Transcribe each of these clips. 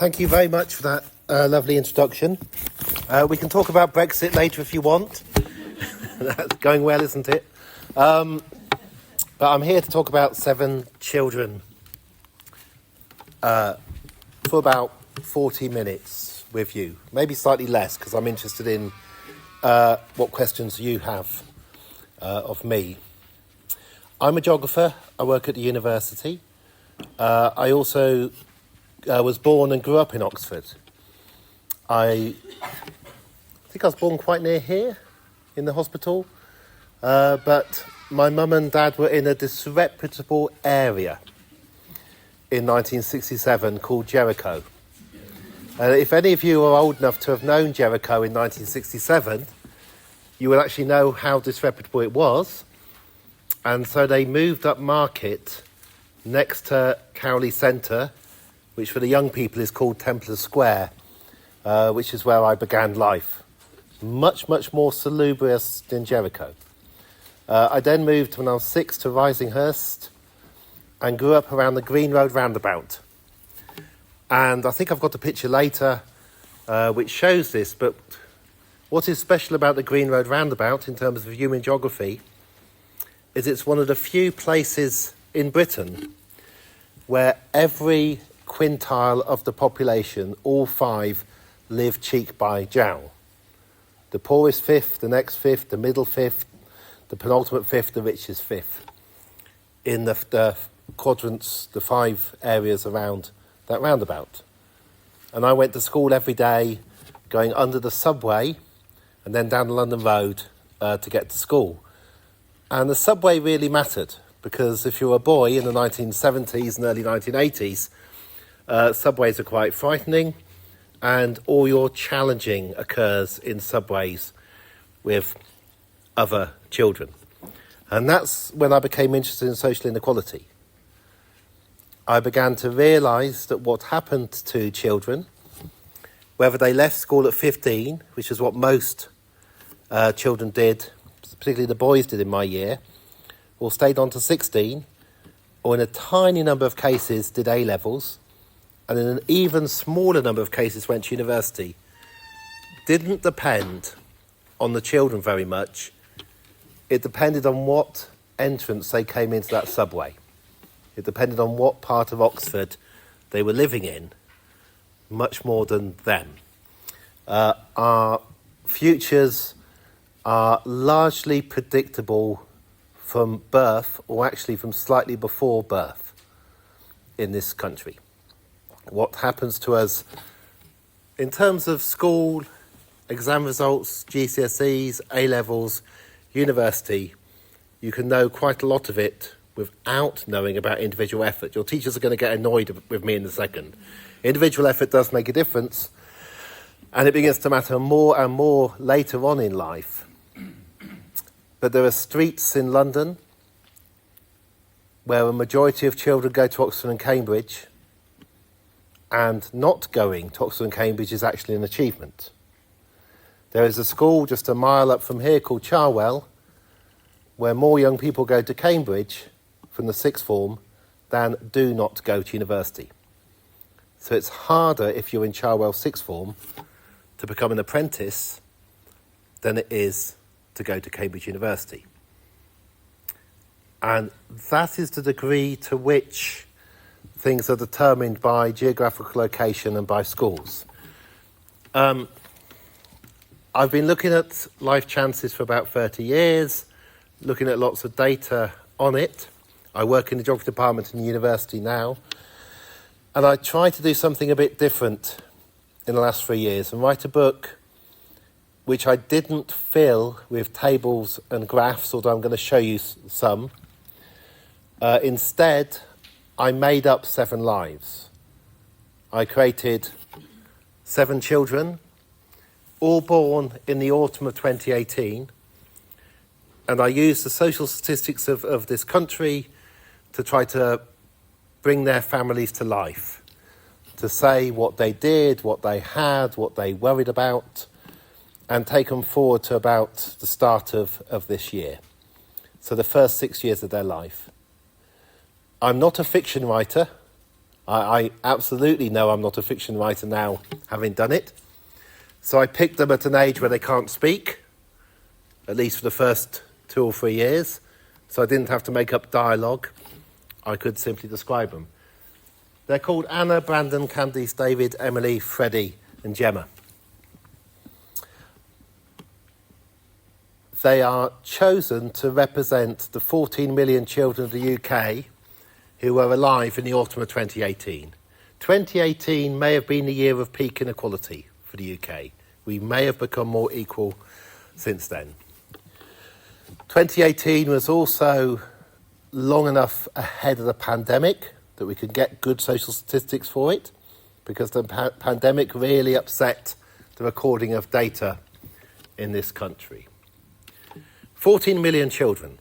Thank you very much for that lovely introduction. We can talk about Brexit later if you want. That's going well, isn't it? But I'm here to talk about 7 children for about 40 minutes with you. Maybe slightly less, because I'm interested in what questions you have of me. I'm a geographer. I work at the university. I also was born and grew up in Oxford. I think I was born quite near here, in the hospital. But my mum and dad were in a disreputable area in 1967 called Jericho. If any of you are old enough to have known Jericho in 1967, you will actually know how disreputable it was. And so they moved up Market next to Cowley Centre, which for the young people is called Templar Square, which is where I began life. Much, much more salubrious than Jericho. I then moved when I was 6 to Risinghurst and grew up around the Green Road roundabout. And I think I've got a picture later which shows this, but what is special about the Green Road roundabout in terms of human geography is it's one of the few places in Britain where every quintile of the population, all 5, live cheek by jowl. The poorest 5th, the next 5th, the middle 5th, the penultimate 5th, the richest 5th. In the quadrants, the 5 areas around that roundabout. And I went to school every day, going under the subway and then down the London Road to get to school. And the subway really mattered, because if you were a boy in the 1970s and early 1980s, subways are quite frightening, and all your challenging occurs in subways with other children. And that's when I became interested in social inequality. I began to realise that what happened to children, whether they left school at 15, which is what most children did, particularly the boys did in my year, or stayed on to 16, or in a tiny number of cases did A-levels, and in an even smaller number of cases went to university, didn't depend on the children very much. It depended on what entrance they came into that subway. It depended on what part of Oxford they were living in, much more than them. Our futures are largely predictable from birth, or actually from slightly before birth in this country. What happens to us in terms of school, exam results, GCSEs, A-levels, university, you can know quite a lot of it without knowing about individual effort. Your teachers are going to get annoyed with me in a second. Individual effort does make a difference, and it begins to matter more and more later on in life. But there are streets in London where a majority of children go to Oxford and Cambridge, and not going to Oxford and Cambridge is actually an achievement. There is a school just a mile up from here called Charwell, where more young people go to Cambridge from the 6th form than do not go to university. So it's harder if you're in Charwell 6th form to become an apprentice than it is to go to Cambridge University. And that is the degree to which things are determined by geographical location and by schools. I've been looking at life chances for about 30 years, looking at lots of data on it. I work in the geography department in the university now, and I try to do something a bit different in the last 3 years and write a book which I didn't fill with tables and graphs, although I'm going to show you some. Instead, I made up 7 lives. I created 7 children, all born in the autumn of 2018, and I used the social statistics of this country to try to bring their families to life, to say what they did, what they had, what they worried about, and take them forward to about the start of this year. So the first 6 years of their life. I'm not a fiction writer. I absolutely know I'm not a fiction writer now, having done it. So I picked them at an age where they can't speak, at least for the first 2 or 3 years. So I didn't have to make up dialogue. I could simply describe them. They're called Anna, Brandon, Candice, David, Emily, Freddie and Gemma. They are chosen to represent the 14 million children of the UK who were alive in the autumn of 2018. 2018 may have been the year of peak inequality for the UK. We may have become more equal since then. 2018 was also long enough ahead of the pandemic that we could get good social statistics for it, because the pandemic really upset the recording of data in this country. 14 million children.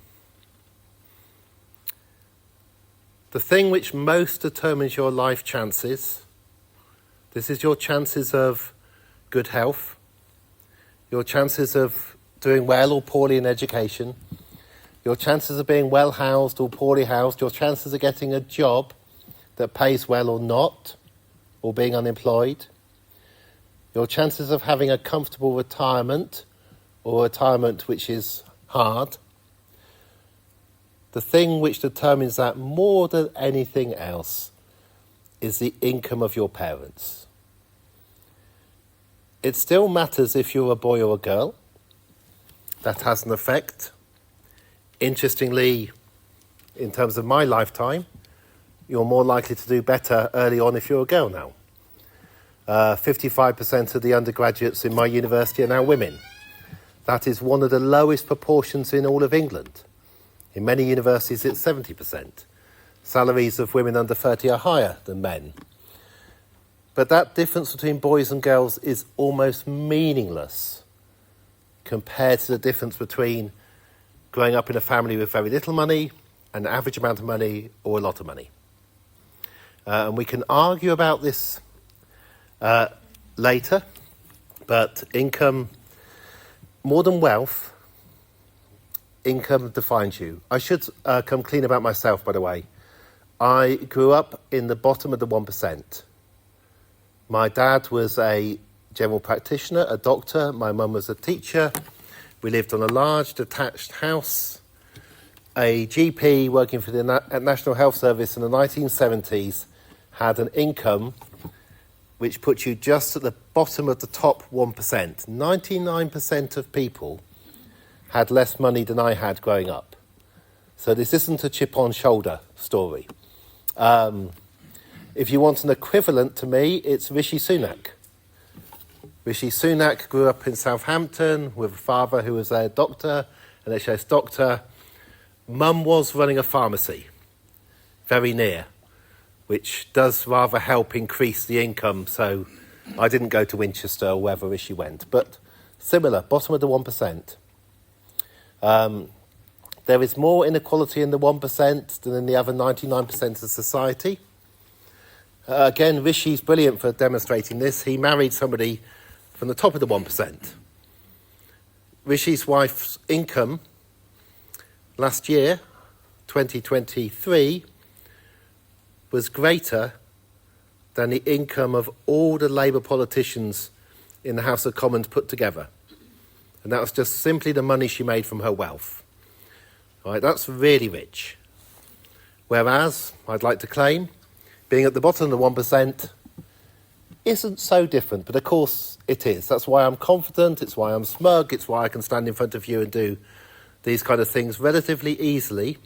The thing which most determines your life chances, this is your chances of good health, your chances of doing well or poorly in education, your chances of being well housed or poorly housed, your chances of getting a job that pays well or not, or being unemployed, your chances of having a comfortable retirement or retirement which is hard. The thing which determines that more than anything else is the income of your parents. It still matters if you're a boy or a girl. That has an effect. Interestingly, in terms of my lifetime, you're more likely to do better early on if you're a girl now. 55% of the undergraduates in my university are now women. That is one of the lowest proportions in all of England. In many universities, it's 70%. Salaries of women under 30 are higher than men. But that difference between boys and girls is almost meaningless compared to the difference between growing up in a family with very little money, an average amount of money, or a lot of money. And we can argue about this later, but income, more than wealth, income defines you. I should come clean about myself, by the way. I grew up in the bottom of the 1%. My dad was a general practitioner, a doctor. My mum was a teacher. We lived on a large detached house. A GP working for the National Health Service in the 1970s had an income which put you just at the bottom of the top 1%. 99% of people had less money than I had growing up. So this isn't a chip on shoulder story. If you want an equivalent to me, it's Rishi Sunak. Rishi Sunak grew up in Southampton with a father who was a doctor, an NHS doctor. Mum was running a pharmacy very near, which does rather help increase the income. So I didn't go to Winchester or wherever Rishi went, but similar, bottom of the 1%. There is more inequality in the 1% than in the other 99% of society. Again, Rishi's brilliant for demonstrating this. He married somebody from the top of the 1%. Rishi's wife's income last year, 2023, was greater than the income of all the Labour politicians in the House of Commons put together. And that was just simply the money she made from her wealth. All right, that's really rich. Whereas, I'd like to claim, being at the bottom of the 1% isn't so different, but of course it is. That's why I'm confident, it's why I'm smug, it's why I can stand in front of you and do these kind of things relatively easily.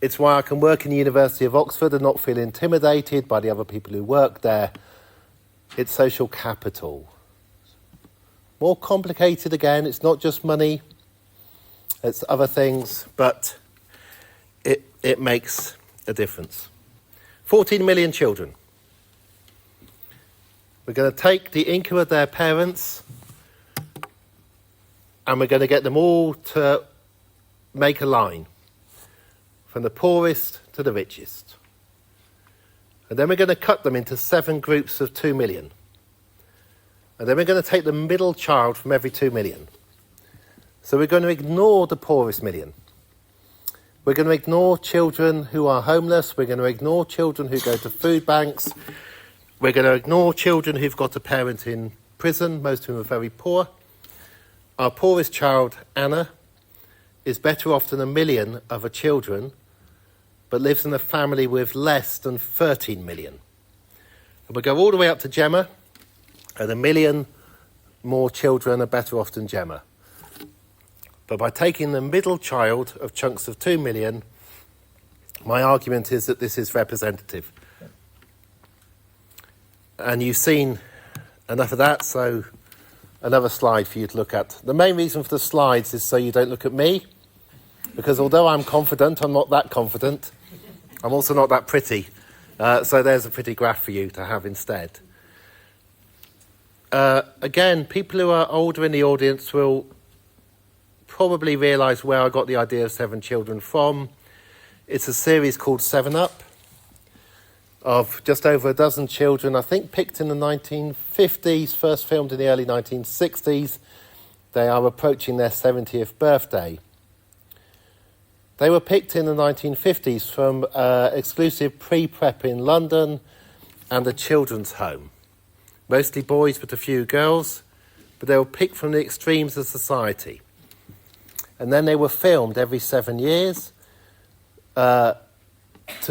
It's why I can work in the University of Oxford and not feel intimidated by the other people who work there. It's social capital. More complicated again, it's not just money, it's other things, but it makes a difference. 14 million children. We're going to take the income of their parents and we're going to get them all to make a line from the poorest to the richest. And then we're going to cut them into 7 groups of 2 million. And then we're going to take the middle child from every 2 million. So we're going to ignore the poorest million. We're going to ignore children who are homeless. We're going to ignore children who go to food banks. We're going to ignore children who've got a parent in prison, most of whom are very poor. Our poorest child, Anna, is better off than 1 million other children, but lives in a family with less than 13 million. And we go all the way up to Gemma, and 1 million more children are better off than Gemma. But by taking the middle child of chunks of 2 million, my argument is that this is representative. And you've seen enough of that, so another slide for you to look at. The main reason for the slides is so you don't look at me, because although I'm confident, I'm not that confident. I'm also not that pretty. So there's a pretty graph for you to have instead. Again, people who are older in the audience will probably realise where I got the idea of 7 children from. It's a series called 7 Up, of just over a dozen children, I think picked in the 1950s, first filmed in the early 1960s. They are approaching their 70th birthday. They were picked in the 1950s from exclusive pre-prep in London and a children's home. Mostly boys but a few girls, but they were picked from the extremes of society. And then they were filmed every 7 years to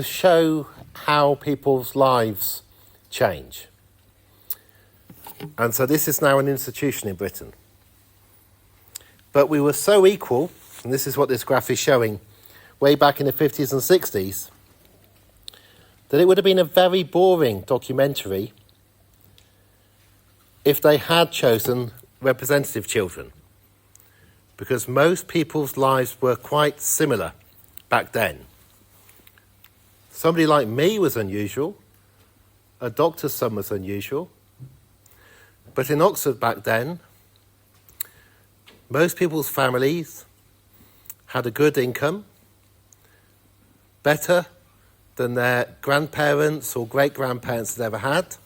show how people's lives change. And so this is now an institution in Britain. But we were so equal, and this is what this graph is showing, way back in the 50s and 60s, that it would have been a very boring documentary if they had chosen representative children, because most people's lives were quite similar back then. Somebody like me was unusual. A doctor's son was unusual. But in Oxford back then, most people's families had a good income, better than their grandparents or great-grandparents had ever had.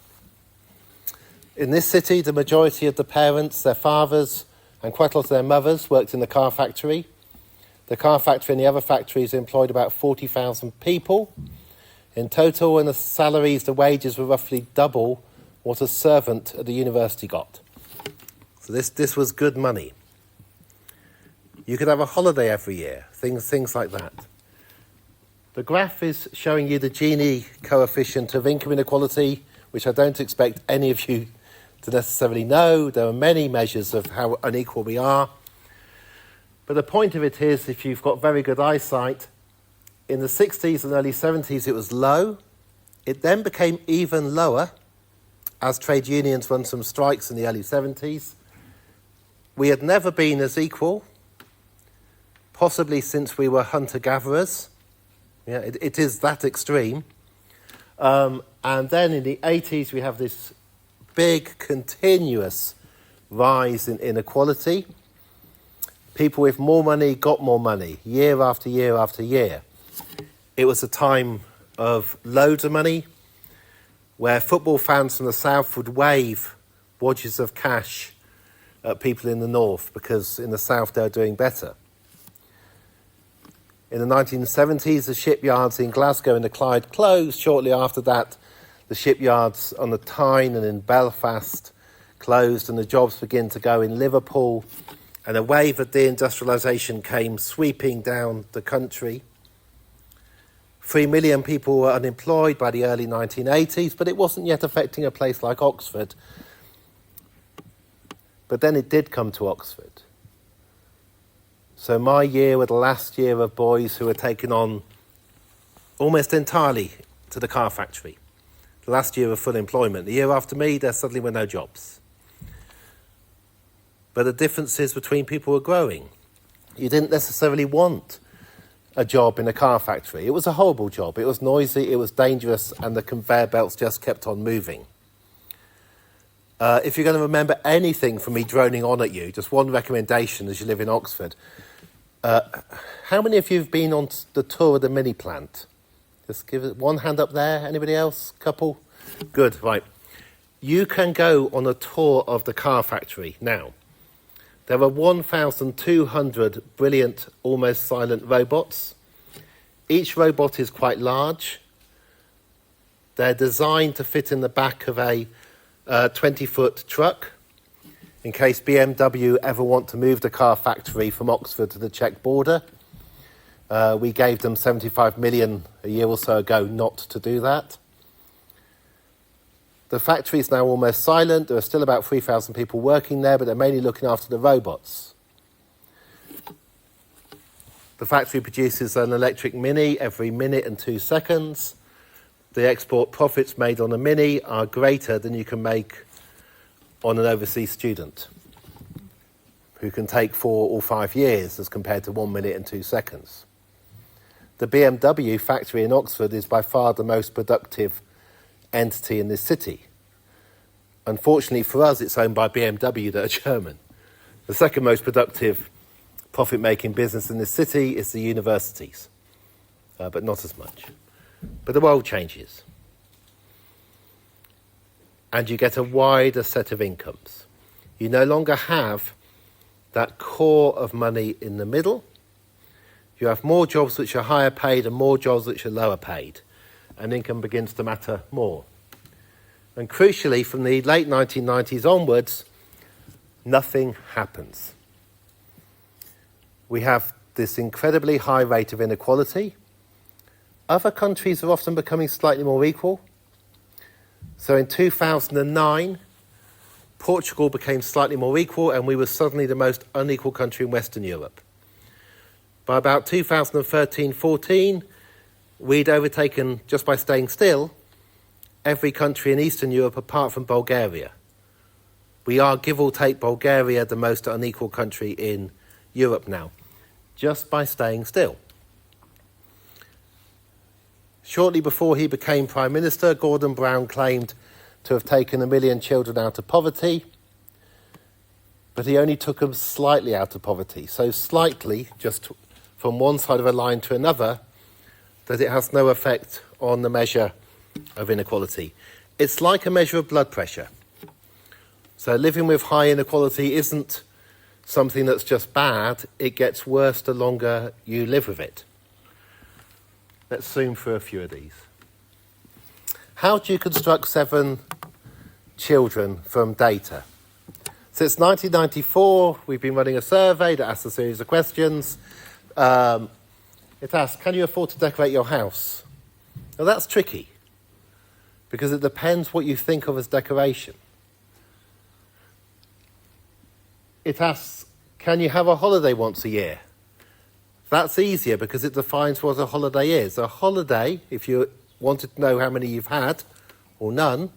In this city, the majority of the parents, their fathers, and quite a lot of their mothers worked in the car factory. The car factory and the other factories employed about 40,000 people in total, and the salaries, the wages were roughly double what a servant at the university got. So this was good money. You could have a holiday every year, things like that. The graph is showing you the Gini coefficient of income inequality, which I don't expect any of you to necessarily know. There are many measures of how unequal we are. But the point of it is, if you've got very good eyesight, in the 60s and early 70s it was low. It then became even lower as trade unions run some strikes in the early 70s. We had never been as equal, possibly since we were hunter-gatherers. Yeah, it is that extreme. And then in the 80s we have this big, continuous rise in inequality. People with more money got more money, year after year after year. It was a time of loads of money, where football fans from the south would wave wadges of cash at people in the north, because in the south they were doing better. In the 1970s, the shipyards in Glasgow and the Clyde closed. Shortly after that, the shipyards on the Tyne and in Belfast closed, and the jobs began to go in Liverpool, and a wave of deindustrialisation came sweeping down the country. 3 million people were unemployed by the early 1980s, but it wasn't yet affecting a place like Oxford. But then it did come to Oxford. So my year was the last year of boys who were taken on almost entirely to the car factory. The last year of full employment. The year after me, there suddenly were no jobs. But the differences between people were growing. You didn't necessarily want a job in a car factory. It was a horrible job. It was noisy, it was dangerous, and the conveyor belts just kept on moving. If you're going to remember anything from me droning on at you, just one recommendation as you live in Oxford. How many of you have been on the tour of the mini plant? Just give it one hand up there. Anybody else? Couple? Good, right. You can go on a tour of the car factory now. There are 1,200 brilliant, almost silent robots. Each robot is quite large. They're designed to fit in the back of a 20-foot truck in case BMW ever want to move the car factory from Oxford to the Czech border. We gave them 75 million a year or so ago not to do that. The factory is now almost silent. There are still about 3,000 people working there, but they're mainly looking after the robots. The factory produces an electric Mini every minute and 2 seconds. The export profits made on a Mini are greater than you can make on an overseas student who can take 4 or 5 years as compared to 1 minute and 2 seconds. The BMW factory in Oxford is by far the most productive entity in this city. Unfortunately for us, it's owned by BMW that are German. The second most productive profit-making business in this city is the universities, but not as much. But the world changes. And you get a wider set of incomes. You no longer have that core of money in the middle. You have more jobs which are higher paid and more jobs which are lower paid. And income begins to matter more. And crucially, from the late 1990s onwards, nothing happens. We have this incredibly high rate of inequality. Other countries are often becoming slightly more equal. So in 2009, Portugal became slightly more equal, and we were suddenly the most unequal country in Western Europe. By about 2013-14, we'd overtaken, just by staying still, every country in Eastern Europe apart from Bulgaria. We are, give or take, Bulgaria, the most unequal country in Europe now, just by staying still. Shortly before he became Prime Minister, Gordon Brown claimed to have taken 1 million children out of poverty, but he only took them slightly out of poverty, so slightly, just from one side of a line to another, that it has no effect on the measure of inequality. It's like a measure of blood pressure. So living with high inequality isn't something that's just bad, it gets worse the longer you live with it. Let's zoom through a few of these. How do you construct 7 children from data? Since 1994, we've been running a survey that asks a series of questions. It asks, can you afford to decorate your house? Now that's tricky, because it depends what you think of as decoration. It asks, can you have a holiday once a year? That's easier because it defines what a holiday is. A holiday, if you wanted to know how many you've had, or none,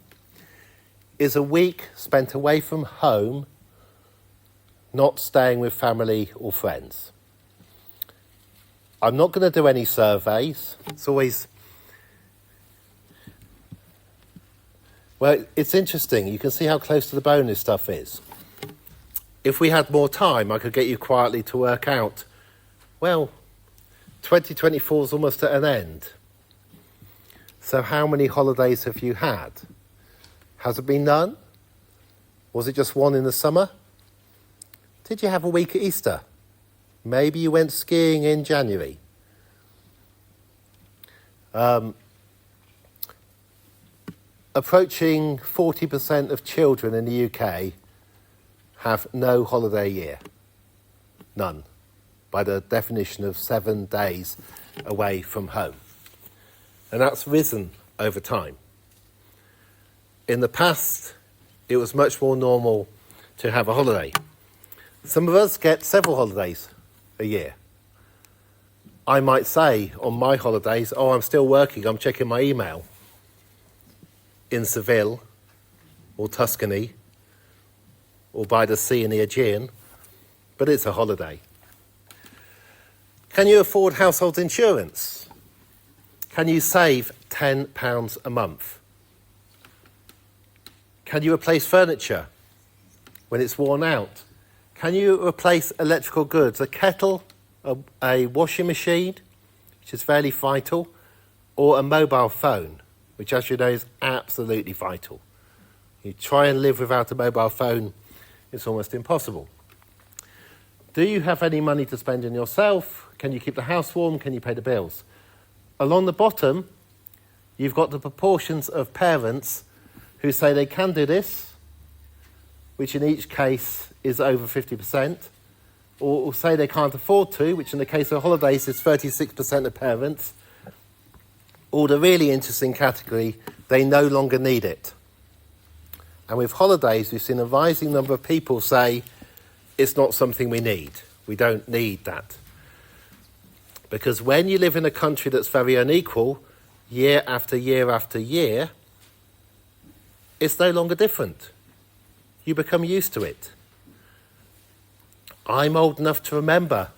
is a week spent away from home, not staying with family or friends. I'm not going to do any surveys. It's always... Well, it's interesting. You can see how close to the bone this stuff is. If we had more time, I could get you quietly to work out, well, 2024 is almost at an end. So how many holidays have you had? Has it been none? Was it just one in the summer? Did you have a week at Easter? Maybe you went skiing in January. Approaching 40% of children in the UK have no holiday year. None. By the definition of 7 days away from home. And that's risen over time. In the past, it was much more normal to have a holiday. Some of us get several holidays a year. I might say on my holidays, oh, I'm still working, I'm checking my email in Seville or Tuscany or by the sea in the Aegean, but it's a holiday. Can you afford household insurance? Can you save £10 a month? Can you replace furniture when it's worn out? Can you replace electrical goods? A kettle, a washing machine, which is fairly vital, or a mobile phone, which, as you know, is absolutely vital. You try and live without a mobile phone, it's almost impossible. Do you have any money to spend on yourself? Can you keep the house warm? Can you pay the bills? Along the bottom, you've got the proportions of parents who say they can do this, which in each case is over 50%, or say they can't afford to, which in the case of holidays is 36% of parents, or the really interesting category, they no longer need it. And with holidays, we've seen a rising number of people say, it's not something we need. We don't need that. Because when you live in a country that's very unequal, year after year after year, it's no longer different. You become used to it. I'm old enough to remember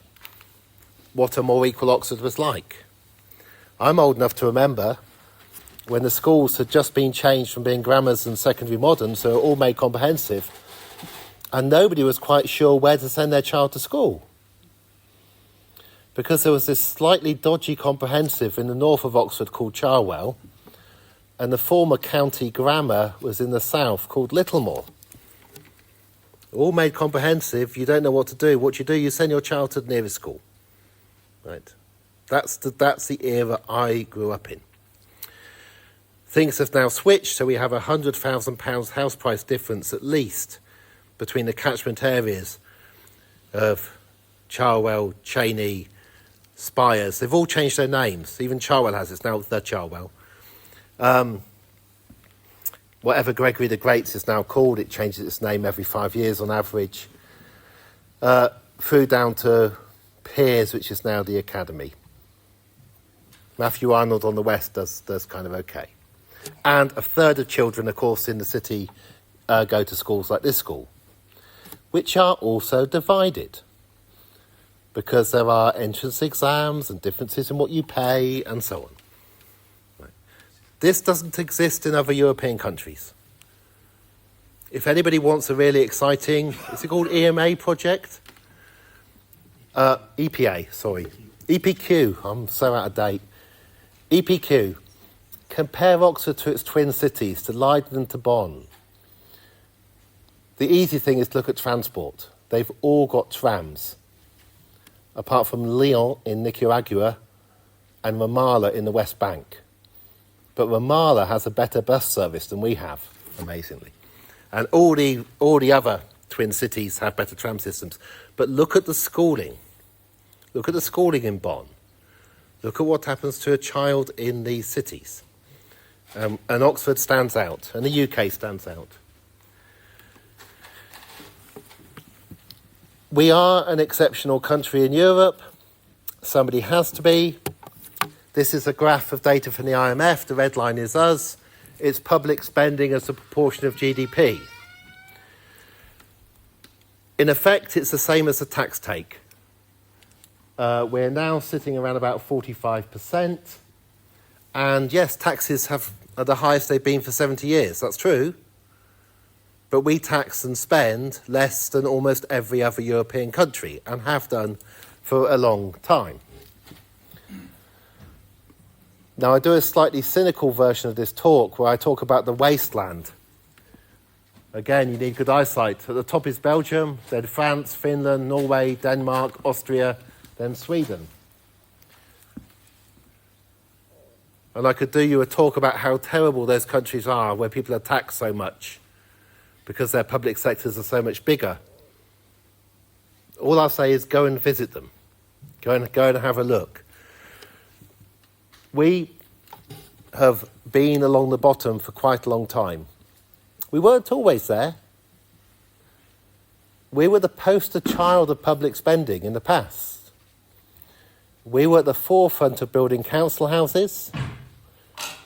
what a more equal Oxford was like. I'm old enough to remember when the schools had just been changed from being grammars and secondary modern, so all made comprehensive, and nobody was quite sure where to send their child to school. Because there was this slightly dodgy comprehensive in the north of Oxford called Charwell, and the former county grammar was in the south called Littlemore. All made comprehensive, you don't know what to do. What you do, you send your child to the nearest school. Right? That's the era I grew up in. Things have now switched, so we have £100,000 house price difference at least between the catchment areas of Charwell, Cheney, Spires. They've all changed their names. Even Charwell has, it's now the Charwell. Whatever Gregory the Great's is now called, it changes its name every 5 years on average. Through down to Piers, which is now the Academy. Matthew Arnold on the west does kind of okay. And a third of children, of course, in the city go to schools like this school, which are also divided because there are entrance exams and differences in what you pay and so on. Right. This doesn't exist in other European countries. If anybody wants a really exciting, is it called EMA project? EPQ, I'm so out of date. EPQ. Compare Oxford to its twin cities, to Leiden and to Bonn. The easy thing is to look at transport. They've all got trams, apart from Lyon in Nicaragua and Ramallah in the West Bank. But Ramallah has a better bus service than we have, amazingly. And all the other twin cities have better tram systems. But look at the schooling. Look at the schooling in Bonn. Look at what happens to a child in these cities. And Oxford stands out, and the UK stands out. We are an exceptional country in Europe. Somebody has to be. This is a graph of data from the IMF. The red line is us. It's public spending as a proportion of GDP. In effect, it's the same as the tax take. We're now sitting around about 45%. And yes, taxes are the highest they've been for 70 years. That's true. But we tax and spend less than almost every other European country and have done for a long time. Now, I do a slightly cynical version of this talk where I talk about the wasteland. Again, you need good eyesight. At the top is Belgium, then France, Finland, Norway, Denmark, Austria, then Sweden. And I could do you a talk about how terrible those countries are where people are taxed so much because their public sectors are so much bigger. All I'll say is go and visit them. Go and have a look. We have been along the bottom for quite a long time. We weren't always there. We were the poster child of public spending in the past. We were at the forefront of building council houses.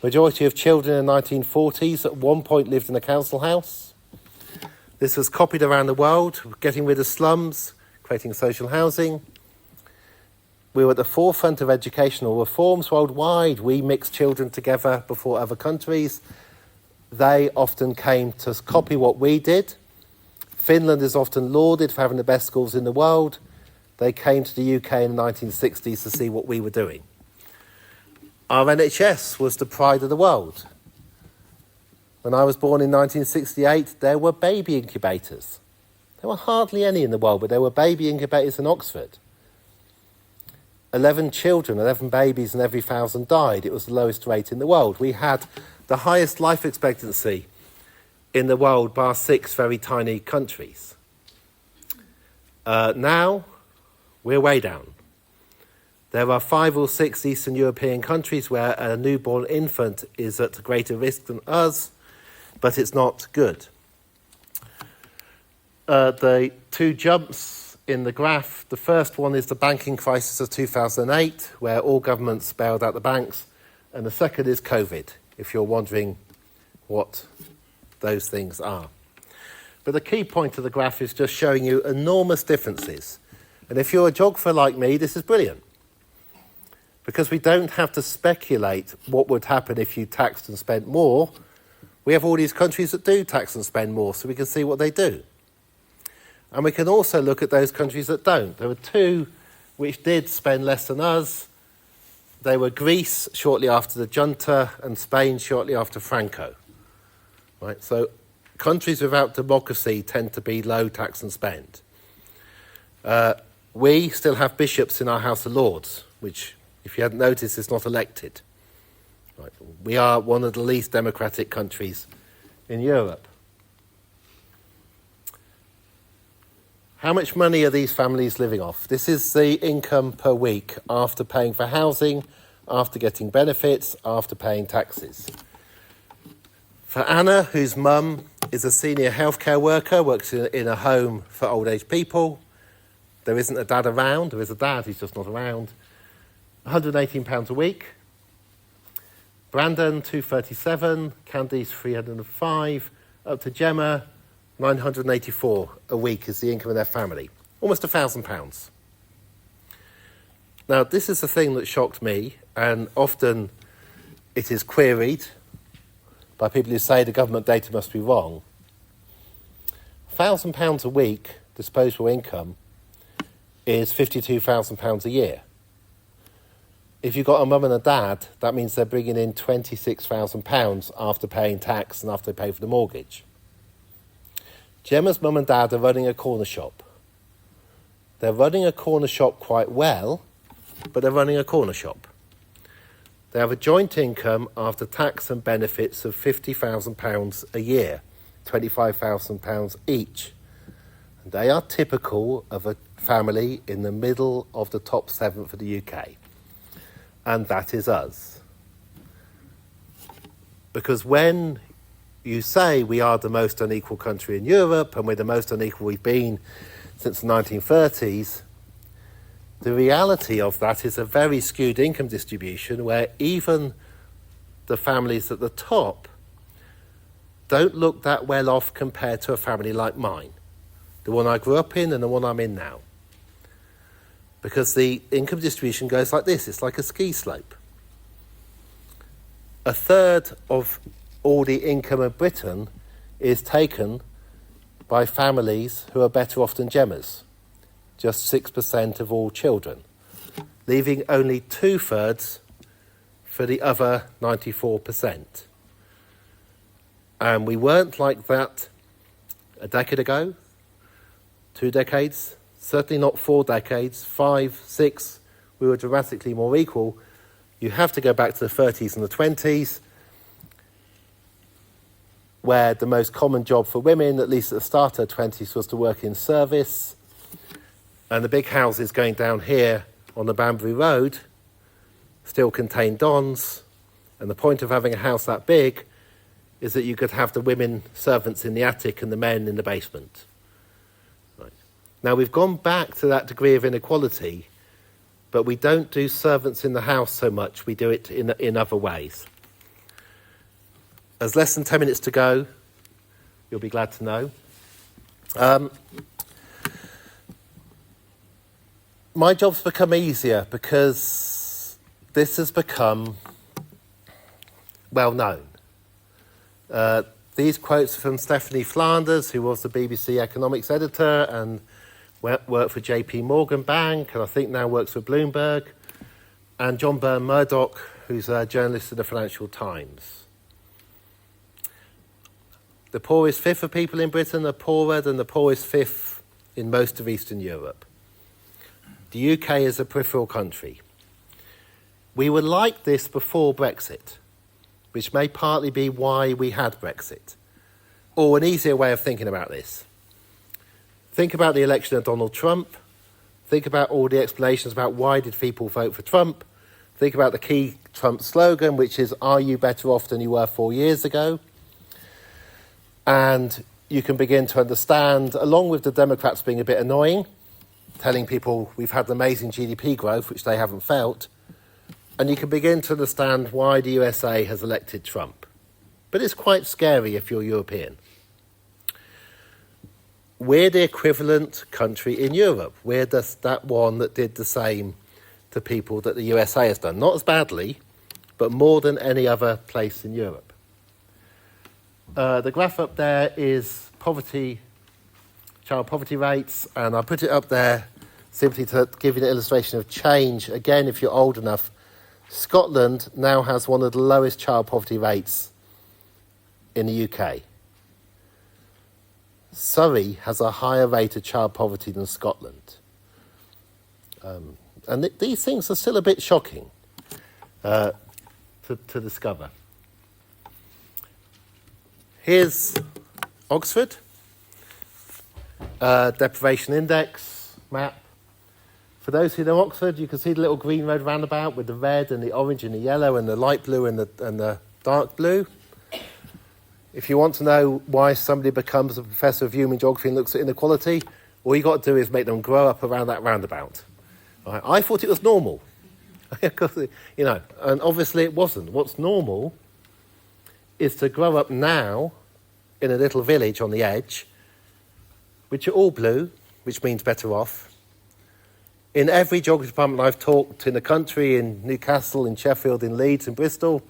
Majority of children in the 1940s at one point lived in a council house. This was copied around the world, getting rid of slums, creating social housing. We were at the forefront of educational reforms worldwide. We mixed children together before other countries. They often came to copy what we did. Finland is often lauded for having the best schools in the world. They came to the UK in the 1960s to see what we were doing. Our NHS was the pride of the world. When I was born in 1968, there were baby incubators. There were hardly any in the world, but there were baby incubators in Oxford. 11 children, 11 babies in every 1,000 died. It was the lowest rate in the world. We had the highest life expectancy in the world, bar 6 very tiny countries. Now, we're way down. There are 5 or 6 Eastern European countries where a newborn infant is at greater risk than us, but it's not good. The two jumps in the graph, the first one is the banking crisis of 2008, where all governments bailed out the banks, and the second is COVID, if you're wondering what those things are. But the key point of the graph is just showing you enormous differences. And if you're a geographer like me, this is brilliant. Because we don't have to speculate what would happen if you taxed and spent more. We have all these countries that do tax and spend more, so we can see what they do. And we can also look at those countries that don't. There were 2 which did spend less than us. They were Greece shortly after the junta and Spain shortly after Franco. Right? So countries without democracy tend to be low tax and spend. We still have bishops in our House of Lords, which, if you hadn't noticed, is not elected. Right? We are one of the least democratic countries in Europe. How much money are these families living off? This is the income per week after paying for housing, after getting benefits, after paying taxes. For Anna, whose mum is a senior healthcare worker, works in a home for old age people. There isn't a dad around. There is a dad, he's just not around. £118 a week. Brandon, £237. Candice, £305. Up to Gemma, £984 a week is the income of their family. Almost £1,000. Now, this is the thing that shocked me, and often it is queried by people who say the government data must be wrong. £1,000 a week disposable income is £52,000 a year. If you've got a mum and a dad, that means they're bringing in £26,000 after paying tax and after they pay for the mortgage. Gemma's mum and dad are running a corner shop. They're running a corner shop quite well, but they're running a corner shop. They have a joint income after tax and benefits of £50,000 a year, £25,000 each. And they are typical of a family in the middle of the top 7 for the UK. And that is us. Because when you say we are the most unequal country in Europe and we're the most unequal we've been since the 1930s, the reality of that is a very skewed income distribution where even the families at the top don't look that well off compared to a family like mine, the one I grew up in and the one I'm in now. Because the income distribution goes like this. It's like a ski slope. A third of all the income of Britain is taken by families who are better off than Gemma's. Just 6% of all children, leaving only 2/3 for the other 94%. And we weren't like that a decade ago, 2 decades, certainly not 4 decades, 5, 6, we were dramatically more equal. You have to go back to the 30s and the 20s, where the most common job for women, at least at the start of the 20s, was to work in service. And the big houses going down here on the Banbury Road still contain dons. And the point of having a house that big is that you could have the women servants in the attic and the men in the basement. Right. Now, we've gone back to that degree of inequality, but we don't do servants in the house so much. We do it in other ways. There's less than 10 minutes to go. You'll be glad to know. My job's become easier because this has become well known. These quotes are from Stephanie Flanders, who was the BBC economics editor and worked for JP Morgan Bank, and I think now works for Bloomberg, and John Byrne Murdoch, who's a journalist at the Financial Times. The poorest fifth of people in Britain are poorer than the poorest fifth in most of Eastern Europe. The UK is a peripheral country. We were like this before Brexit, which may partly be why we had Brexit. Or an easier way of thinking about this. Think about the election of Donald Trump. Think about all the explanations about why did people vote for Trump. Think about the key Trump slogan, which is, "Are you better off than you were 4 years ago?" And you can begin to understand, along with the Democrats being a bit annoying, telling people we've had amazing GDP growth, which they haven't felt, and you can begin to understand why the USA has elected Trump. But it's quite scary if you're European. We're the equivalent country in Europe. We're that one that did the same to people that the USA has done. Not as badly, but more than any other place in Europe. The graph up there is child poverty rates, and I put it up there simply to give you an illustration of change. Again, if you're old enough, Scotland now has one of the lowest child poverty rates in the UK. Surrey has a higher rate of child poverty than Scotland. And these things are still a bit shocking to discover. Here's Oxford, deprivation index map. For those who know Oxford, you can see the little green road roundabout with the red and the orange and the yellow and the light blue and the dark blue. If you want to know why somebody becomes a professor of human geography and looks at inequality, all you got to do is make them grow up around that roundabout. Right? I thought it was normal, and obviously it wasn't. What's normal is to grow up now in a little village on the edge, which are all blue, which means better off. In every geography department I've taught in the country, in Newcastle, in Sheffield, in Leeds, in Bristol,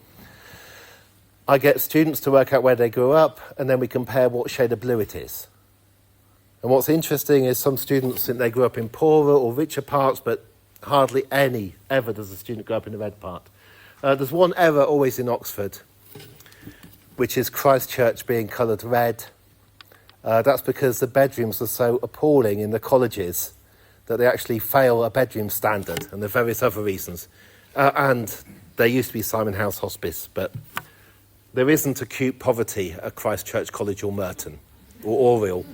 I get students to work out where they grew up, and then we compare what shade of blue it is. And what's interesting is some students think they grew up in poorer or richer parts, but hardly any ever does a student grow up in the red part. There's one error always in Oxford, which is Christchurch being coloured red. That's because the bedrooms are so appalling in the colleges that they actually fail a bedroom standard, and there are various other reasons. And there used to be Simon House Hospice, but there isn't acute poverty at Christchurch College or Merton or Oriel.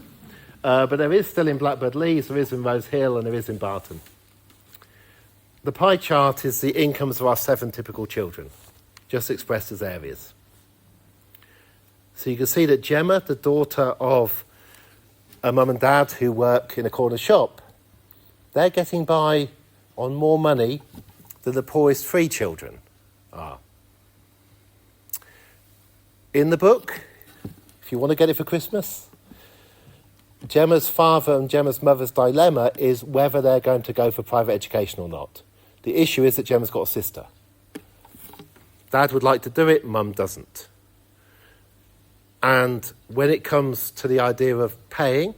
But there is still in Blackbird Leys, there is in Rose Hill, and there is in Barton. The pie chart is the incomes of our 7 typical children, just expressed as areas. So you can see that Gemma, the daughter of a mum and dad who work in a corner shop, they're getting by on more money than the poorest 3 children are. In the book, if you want to get it for Christmas, Gemma's father and Gemma's mother's dilemma is whether they're going to go for private education or not. The issue is that Gemma's got a sister. Dad would like to do it, mum doesn't. And when it comes to the idea of paying,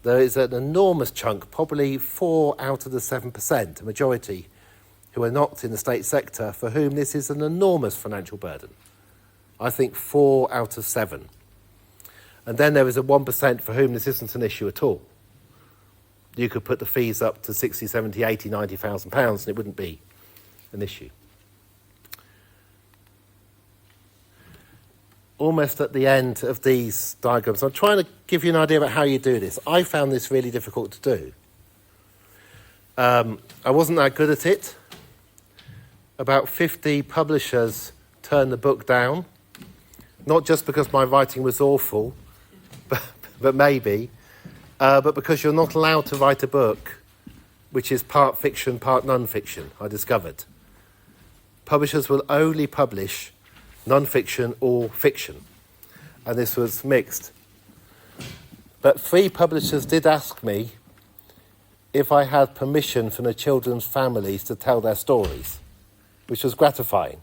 there is an enormous chunk, probably 4 out of the 7%, a majority, who are not in the state sector, for whom this is an enormous financial burden. I think 4 out of 7. And then there is a 1% for whom this isn't an issue at all. You could put the fees up to 60, 70, 80, 90,000 pounds and it wouldn't be an issue. Almost at the end of these diagrams, I'm trying to give you an idea about how you do this. I found this really difficult to do. I wasn't that good at it. About 50 publishers turned the book down, not just because my writing was awful, but maybe, but because you're not allowed to write a book which is part fiction, part non-fiction, I discovered. Publishers will only publish non-fiction or fiction, and this was mixed. But 3 publishers did ask me if I had permission from the children's families to tell their stories, which was gratifying.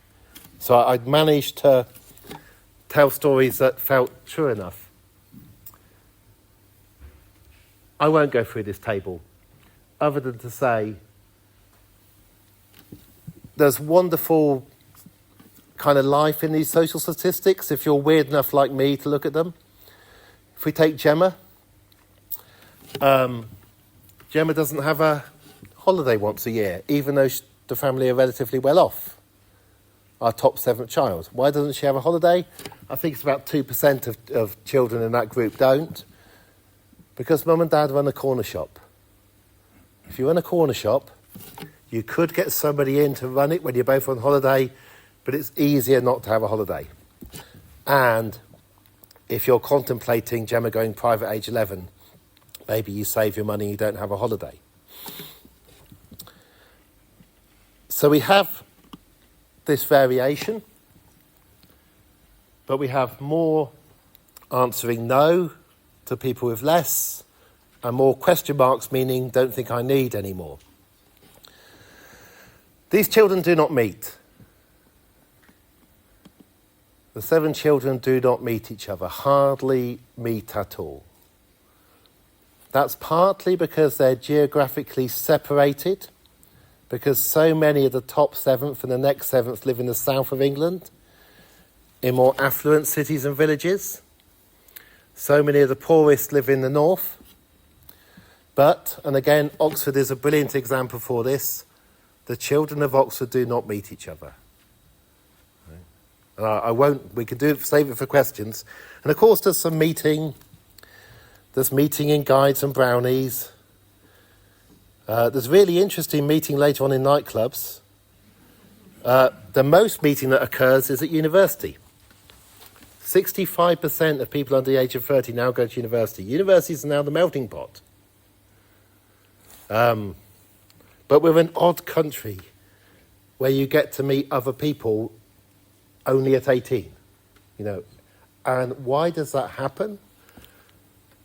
So I'd managed to tell stories that felt true enough. I won't go through this table, other than to say there's wonderful kind of life in these social statistics if you're weird enough like me to look at them. If we take Gemma, Gemma doesn't have a holiday once a year, even though the family are relatively well off. Our top 7th child. Why doesn't she have a holiday? I think it's about 2% of children in that group don't. Because mum and dad run a corner shop. If you run a corner shop, you could get somebody in to run it when you're both on holiday, but it's easier not to have a holiday. And if you're contemplating Gemma going private age 11, maybe you save your money and you don't have a holiday. So we have this variation, but we have more answering no to people with less, and more question marks, meaning don't think I need anymore. These children do not meet. The 7 children do not meet each other, hardly meet at all. That's partly because they're geographically separated, because so many of the top 7th and the next 7th live in the south of England, in more affluent cities and villages. So many of the poorest live in the north. But, and again, Oxford is a brilliant example for this, the children of Oxford do not meet each other. I won't, we can save it for questions. And of course there's some meeting. There's meeting in guides and brownies. There's really interesting meeting later on in nightclubs. The most meeting that occurs is at university. 65% of people under the age of 30 now go to university. Universities are now the melting pot. But we're an odd country where you get to meet other people only at 18, And why does that happen?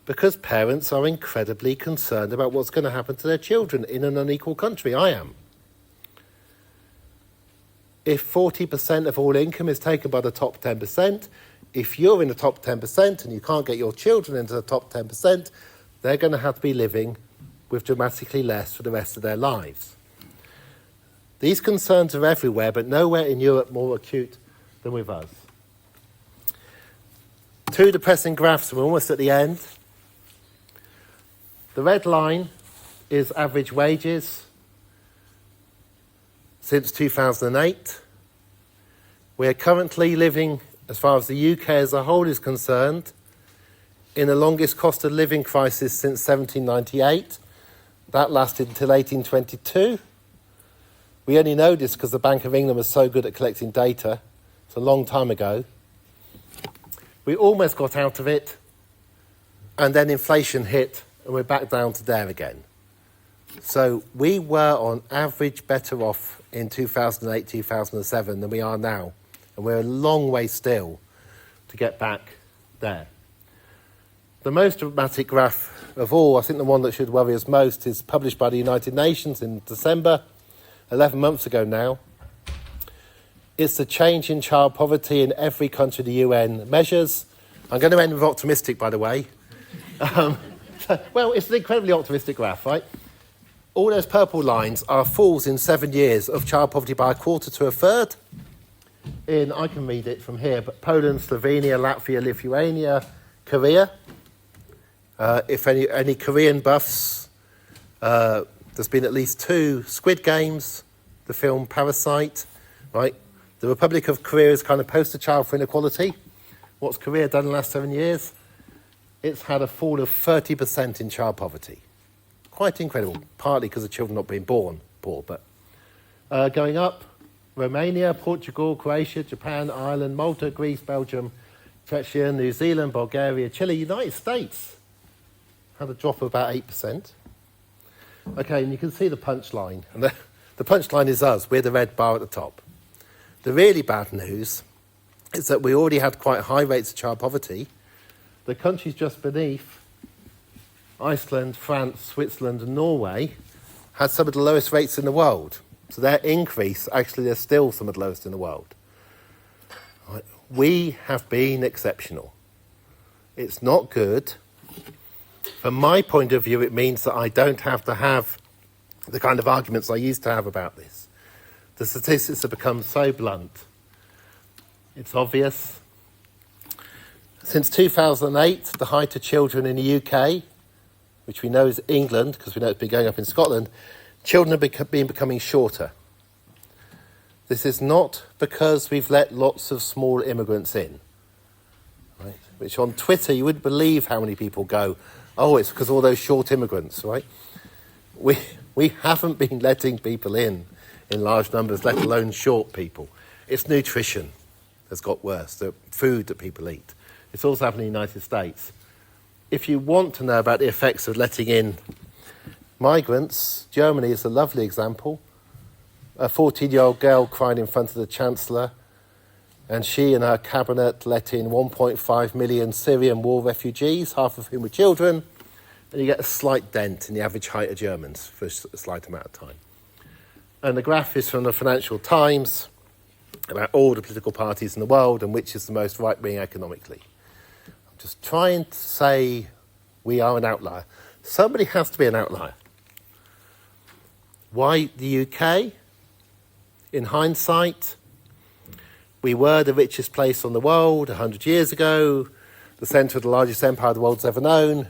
Because parents are incredibly concerned about what's going to happen to their children in an unequal country. I am. If 40% of all income is taken by the top 10%, if you're in the top 10% and you can't get your children into the top 10%, they're going to have to be living with dramatically less for the rest of their lives. These concerns are everywhere, but nowhere in Europe more acute than with us. 2 depressing graphs, we're almost at the end. The red line is average wages since 2008. We're currently living, as far as the UK as a whole is concerned, in the longest cost of living crisis since 1798. That lasted until 1822. We only know this because the Bank of England was so good at collecting data. It's a long time ago. We almost got out of it, and then inflation hit, and we're back down to there again. So we were on average better off in 2008, 2007 than we are now. And we're a long way still to get back there. The most dramatic graph of all, I think the one that should worry us most, is published by the United Nations in December, 11 months ago now. It's the change in child poverty in every country the UN measures. I'm going to end with optimistic, by the way. Well, it's an incredibly optimistic graph, right? All those purple lines are falls in 7 years of child poverty by 1/4 to 1/3. I can read it from here, but Poland, Slovenia, Latvia, Lithuania, Korea. If any Korean buffs, there's been at least 2 Squid Games, the film Parasite, right? The Republic of Korea is kind of poster child for inequality. What's Korea done in the last 7 years? It's had a fall of 30% in child poverty. Quite incredible, partly because of children not being born poor, but going up, Romania, Portugal, Croatia, Japan, Ireland, Malta, Greece, Belgium, Czechia, New Zealand, Bulgaria, Chile, United States had a drop of about 8%. Okay, and you can see the punchline. And the punchline is us. We're the red bar at the top. The really bad news is that we already had quite high rates of child poverty. The countries just beneath, Iceland, France, Switzerland and Norway, had some of the lowest rates in the world. So their increase, actually, they're still some of the lowest in the world. Right. We have been exceptional. It's not good. From my point of view, it means that I don't have to have the kind of arguments I used to have about this. The statistics have become so blunt. It's obvious. Since 2008, the height of children in the UK, which we know is England, because we know it's been going up in Scotland, children have been becoming shorter. this is not because we've let lots of small immigrants in, right? Which on Twitter, you wouldn't believe how many people go, oh, it's because of all those short immigrants, right? We haven't been letting people in large numbers, let alone short people. It's nutrition that's got worse, the food that people eat. It's also happening in the United States. If you want to know about the effects of letting in migrants, Germany is a lovely example. A 14-year-old girl cried in front of the Chancellor, and she and her cabinet let in 1.5 million Syrian war refugees, half of whom were children, and you get a slight dent in the average height of Germans for a slight amount of time. And the graph is from the Financial Times about all the political parties in the world and which is the most right-wing economically. I'm just trying to say we are an outlier. Somebody has to be an outlier. Why the UK? In hindsight, we were the richest place on the world 100 years ago, the centre of the largest empire the world's ever known.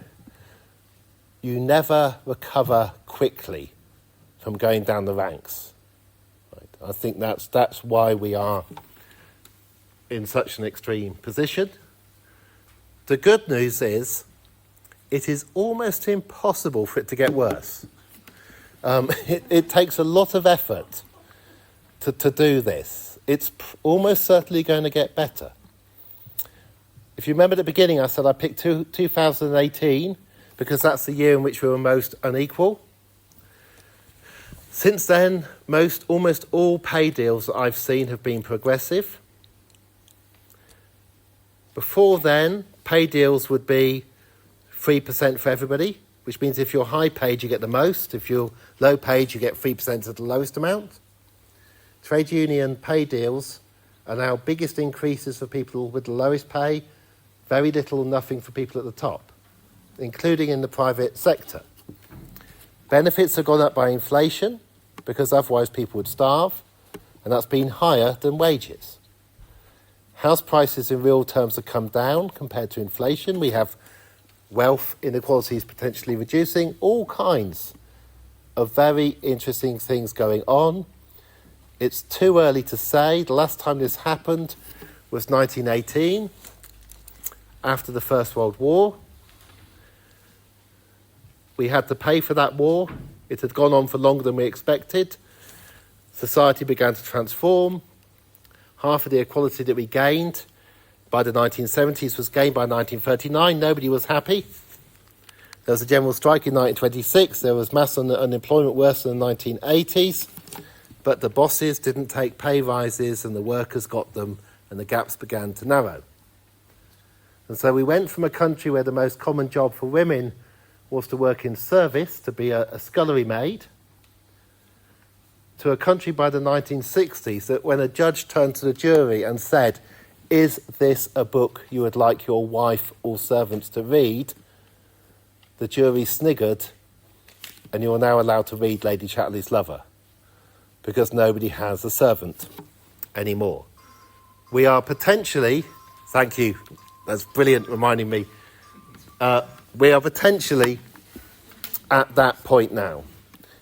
You never recover quickly from going down the ranks. Right? I think that's why we are in such an extreme position. The good news is it is almost impossible for it to get worse. It takes a lot of effort to do this. It's almost certainly going to get better. If you remember at the beginning, I said I picked 2018 because that's the year in which we were most unequal. Since then, almost all pay deals that I've seen have been progressive. Before then, pay deals would be 3% for everybody, which means if you're high paid, you get the most. If you're low paid, you get 3% of the lowest amount. Trade union pay deals are now biggest increases for people with the lowest pay, very little or nothing for people at the top, including in the private sector. Benefits have gone up by inflation because otherwise people would starve, and that's been higher than wages. House prices in real terms have come down compared to inflation. We have wealth inequalities potentially reducing, all kinds of very interesting things going on. It's too early to say. The last time this happened was 1918, after the First World War. We had to pay for that war. It had gone on for longer than we expected. Society began to transform. Half of the equality that we gained by the 1970s was gained by 1939. Nobody was happy. There was a general strike in 1926. There was mass unemployment worse than the 1980s. But the bosses didn't take pay rises and the workers got them, and the gaps began to narrow. And so we went from a country where the most common job for women was to work in service, to be a scullery maid, to a country by the 1960s that when a judge turned to the jury and said, "Is this a book you would like your wife or servants to read?" the jury sniggered, and you are now allowed to read Lady Chatterley's Lover, because nobody has a servant anymore. We are potentially, thank you, that's brilliant reminding me, we are potentially at that point now.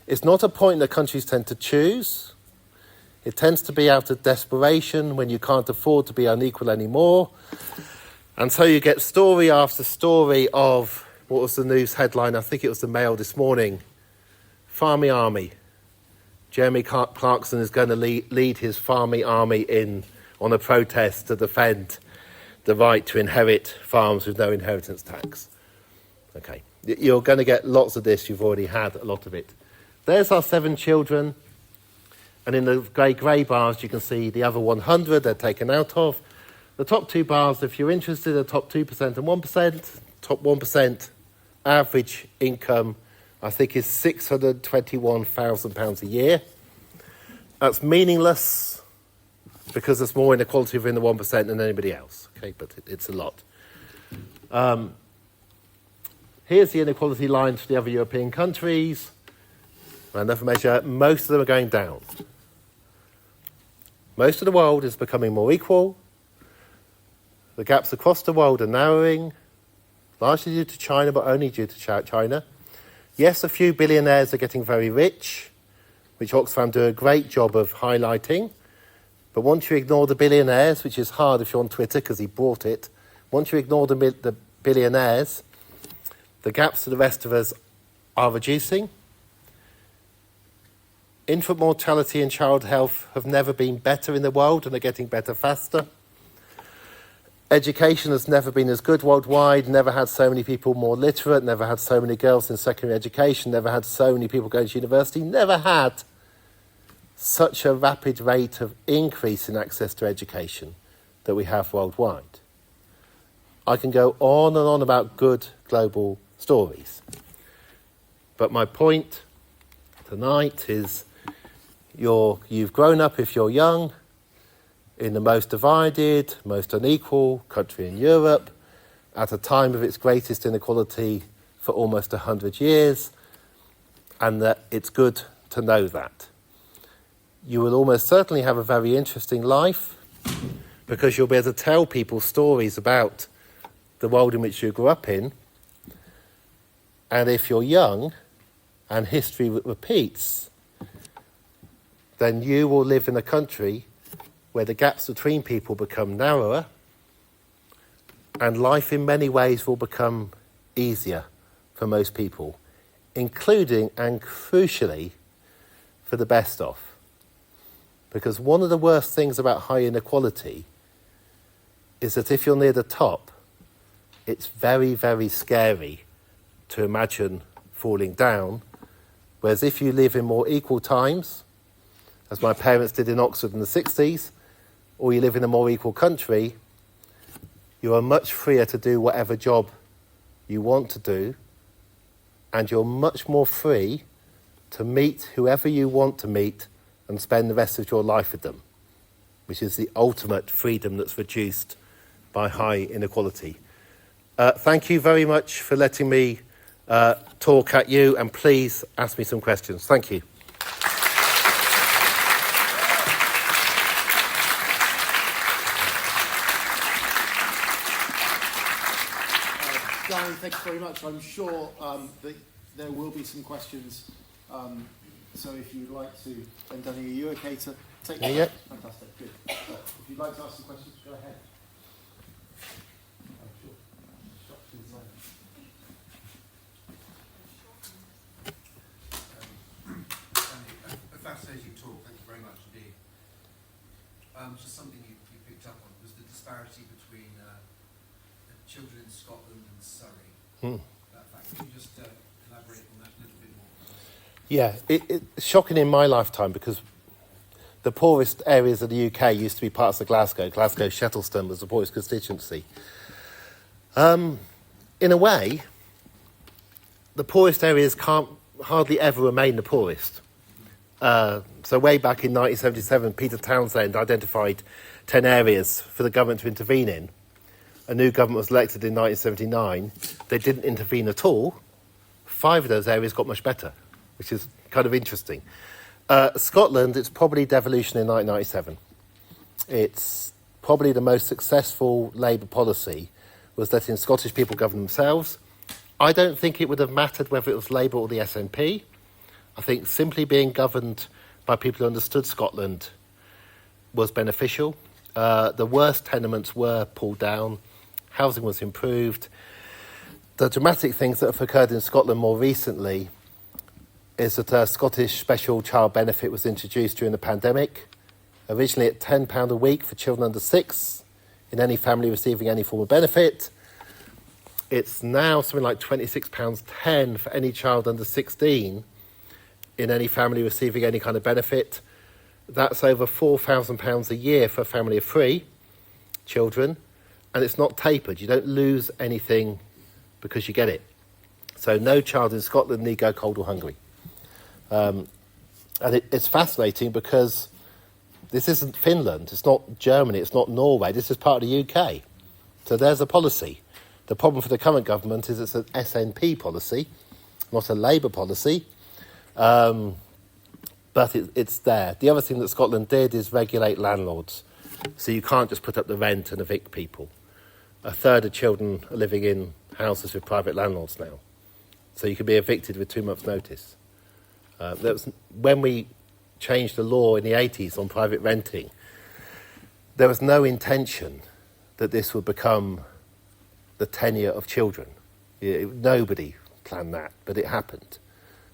It's not a point that countries tend to choose. It tends to be out of desperation when you can't afford to be unequal anymore. And so you get story after story of, what was the news headline? I think it was the Mail this morning. Farmy Army. Jeremy Clarkson is going to lead his farmy army in on a protest to defend the right to inherit farms with no inheritance tax. Okay, you're going to get lots of this. You've already had a lot of it. There's our 7 children. And in the grey bars, you can see the other 100 they're taken out of. The top 2 bars, if you're interested, are top 2% and 1%. Top 1% average income, I think, is £621,000 a year. That's meaningless because there's more inequality within the 1% than anybody else. Okay, but it's a lot. Here's the inequality lines for the other European countries. Another measure, most of them are going down. Most of the world is becoming more equal. The gaps across the world are narrowing, largely due to China, but only due to China. Yes, a few billionaires are getting very rich, which Oxfam do a great job of highlighting. But once you ignore the billionaires, which is hard if you're on Twitter because he bought it, once you ignore the billionaires, the gaps to the rest of us are reducing. Infant mortality and child health have never been better in the world and are getting better faster. Education has never been as good worldwide, never had so many people more literate, never had so many girls in secondary education, never had so many people going to university, never had such a rapid rate of increase in access to education that we have worldwide. I can go on and on about good global stories. But my point tonight is you've grown up, if you're young, in the most divided, most unequal country in Europe, at a time of its greatest inequality for almost 100 years, and that it's good to know that. You will almost certainly have a very interesting life because you'll be able to tell people stories about the world in which you grew up in. And if you're young and history repeats, then you will live in a country where the gaps between people become narrower and life in many ways will become easier for most people, including and crucially for the best off. Because one of the worst things about high inequality is that if you're near the top, it's very, very scary to imagine falling down. Whereas if you live in more equal times, as my parents did in Oxford in the 60s, or you live in a more equal country, you are much freer to do whatever job you want to do, and you're much more free to meet whoever you want to meet and spend the rest of your life with them, which is the ultimate freedom that's reduced by high inequality. Thank you very much for letting me talk at you, and please ask me some questions. Thank you. Danny, thank you very much. I'm sure that there will be some questions. So if you'd like to, and Danny, are you okay to take that? Yeah. Fantastic, good. If you'd like to ask some questions, go ahead. A fascinating talk, thank you very much indeed. Just something you picked up on was the disparity between children in Scotland and Surrey. That fact, can you just elaborate on that a little bit more? Yeah, it's shocking in my lifetime because the poorest areas of the UK used to be parts of Glasgow. Glasgow Shettleston was the poorest constituency. In a way, the poorest areas can't hardly ever remain the poorest. So way back in 1977, Peter Townsend identified 10 areas for the government to intervene in. A new government was elected in 1979. They didn't intervene at all. 5 of those areas got much better, which is kind of interesting. Scotland, it's probably devolution in 1997. It's probably the most successful Labour policy was letting Scottish people govern themselves. I don't think it would have mattered whether it was Labour or the SNP. I think simply being governed by people who understood Scotland was beneficial. The worst tenements were pulled down. Housing was improved. The dramatic things that have occurred in Scotland more recently is that a Scottish special child benefit was introduced during the pandemic, originally at £10 a week for children under 6 in any family receiving any form of benefit. It's now something like £26.10 for any child under 16 in any family receiving any kind of benefit. That's over £4,000 a year for a family of 3 children, and it's not tapered. You don't lose anything because you get it. So no child in Scotland need go cold or hungry. And it's fascinating because this isn't Finland, it's not Germany, it's not Norway, this is part of the UK. So there's a policy. The problem for the current government is it's an SNP policy, not a Labour policy, but it's there. The other thing that Scotland did is regulate landlords. So you can't just put up the rent and evict people. A third of children are living in houses with private landlords now. So you can be evicted with 2 months' notice. That was when we changed the law in the 80s on private renting. there was no intention that this would become the tenure of children. Nobody planned that, but it happened.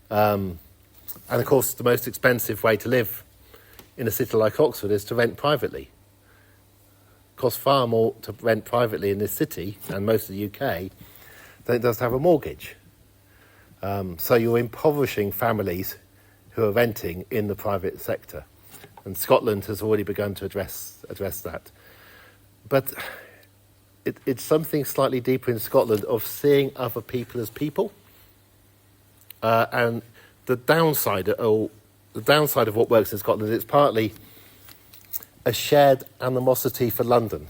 And of course, the most expensive way to live in a city like Oxford is to rent privately. It costs far more to rent privately in this city and most of the UK than it does to have a mortgage. So you're impoverishing families who are renting in the private sector. And Scotland has already begun to address that. But it's something slightly deeper in Scotland of seeing other people as people. And the downside of what works in Scotland is partly a shared animosity for London,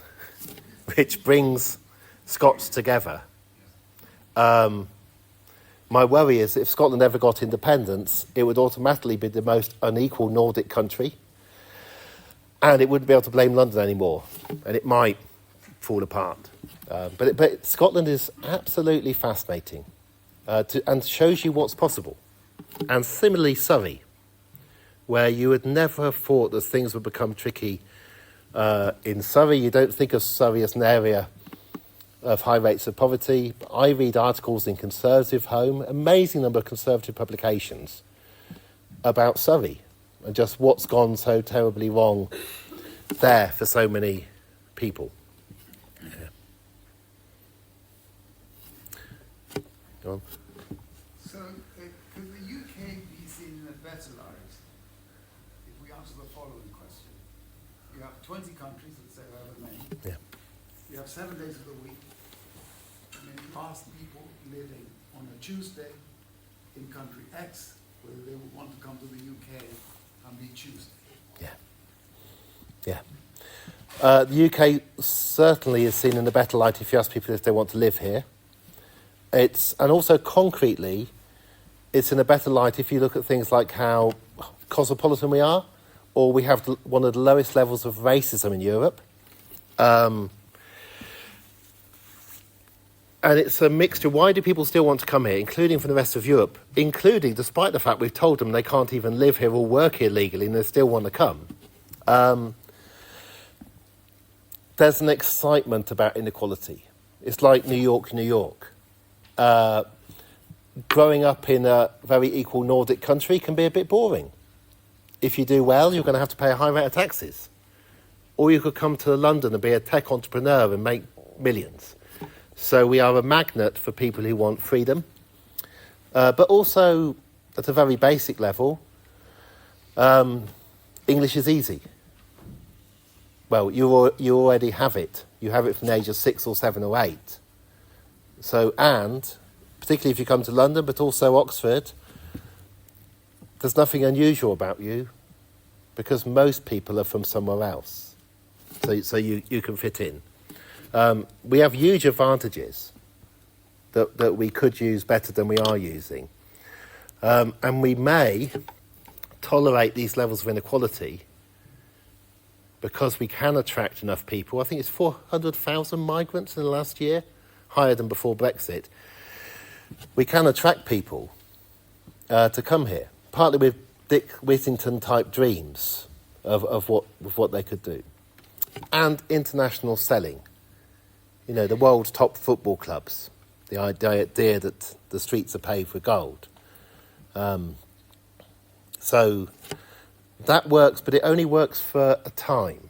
which brings Scots together. My worry is if Scotland ever got independence, it would automatically be the most unequal Nordic country, and it wouldn't be able to blame London anymore, and it might fall apart. But Scotland is absolutely fascinating and shows you what's possible. And similarly, Surrey, where you would never have thought that things would become tricky. In Surrey, you don't think of Surrey as an area of high rates of poverty. I read articles in Conservative Home, amazing number of Conservative publications about Surrey and just what's gone so terribly wrong there for so many people. Yeah. Go on. So, could the UK be seen in a better light if we answer the following question? You have 20 countries, let's say, however many. Yeah. You have 7 days of the week. And then you ask people living on a Tuesday in country X whether they would want to come to the UK and be Tuesday. Yeah. Yeah. The UK certainly is seen in a better light if you ask people if they want to live here. And also concretely, it's in a better light if you look at things like how cosmopolitan we are, or we have one of the lowest levels of racism in Europe. And it's a mixture. Why do people still want to come here, including from the rest of Europe, including despite the fact we've told them they can't even live here or work here legally, and they still want to come? There's an excitement about inequality. It's like New York, New York. Growing up in a very equal Nordic country can be a bit boring. If you do well, you're going to have to pay a high rate of taxes. Or you could come to London and be a tech entrepreneur and make millions. So we are a magnet for people who want freedom. But also, at a very basic level, English is easy. Well, you already have it. You have it from the age of 6 or 7 or 8. So, and particularly if you come to London, but also Oxford, there's nothing unusual about you because most people are from somewhere else. So you can fit in. We have huge advantages that we could use better than we are using. And we may tolerate these levels of inequality because we can attract enough people. I think it's 400,000 migrants in the last year, higher than before Brexit. We can attract people to come here, partly with Dick Whittington-type dreams of what they could do. And international selling. You know, the world's top football clubs, the idea that the streets are paved with gold. So that works, but it only works for a time.